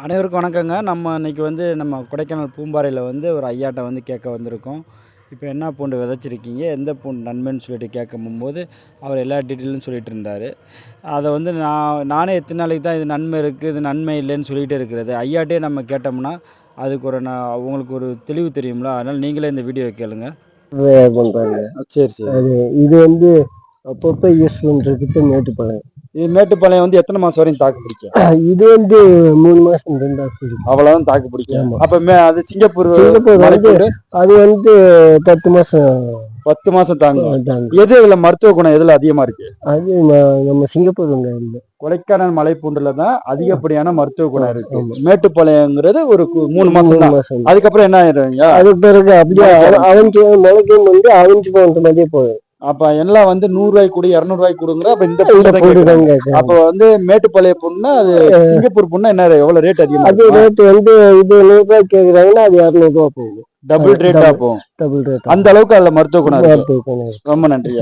அனைவருக்கும் வணக்கங்க. நம்ம இன்றைக்கி நம்ம கொடைக்கானல் பூம்பாறையில் ஒரு ஐயாட்ட கேட்க வந்திருக்கோம். இப்போ என்ன பூண்டு விதைச்சிருக்கீங்க, எந்த பூண்டு நன்மைன்னு சொல்லிட்டு கேட்கும்போது அவர் எல்லா டீட்டெயிலும் சொல்லிட்டு இருந்தார். அதை நானே எத்தனை நாளைக்கு தான் இது நன்மை இருக்குது, இது நன்மை இல்லைன்னு சொல்லிகிட்டே இருக்கிறது. ஐயாட்டே நம்ம கேட்டோம்னா அதுக்கு உங்களுக்கு ஒரு தெளிவு தெரியும்ல. அதனால் நீங்களே இந்த வீடியோ கேளுங்க. சரி சரி. இது அப்பப்போ யூஸ் பண்ணுறதுக்கு மேட்டுப்பாளையம். இது மேட்டுப்பாளையம் எத்தனை மாதம் வரையும் தாக்கு பிடிக்கும்? இது 3 மாதம் பிடிக்கும். அவ்வளோதான் தாக்கு பிடிக்கும். அப்போ அது சிங்கப்பூர் அது 10 மாதம் 10 மாதம் தாங்கும். எது இதுல மருத்துவ குணம் எதுல அதிகமா இருக்கு? அது நம்ம சிங்கப்பூர் கொடைக்கானல் மலைப்பூண்டுல தான் அதிகப்படியான மருத்துவ குணம் இருக்கு. மேட்டுப்பாளையங்கிறது ஒரு 3 மாசம். அதுக்கப்புறம் என்ன ஆயிடுங்க? அதுக்கு பிறகு அப்படியே அவிஞ்சு முளைக்கும் அவிஞ்சு போன மாதிரியே போகும். அப்ப எல்லாம் 100 ரூபாய்க்கு கொடு 200 ரூபாய்க்கு கொடுங்க. அப்ப இந்த அப்ப மேட்டுப்பாளைய பொண்ணா அது சிங்கப்பூர் பொண்ணா என்ன எவ்வளவு ரேட் அதிகமா? அது ரேட் இது 100 ரூபாய்க்கு கேக்குறாங்கன்னா அது 200 ரூபாய் போகும். டபுள் ரேட்டா போகும். அந்த அளவுக்கு அதுல மருத்துவ குணம். ரொம்ப நன்றி.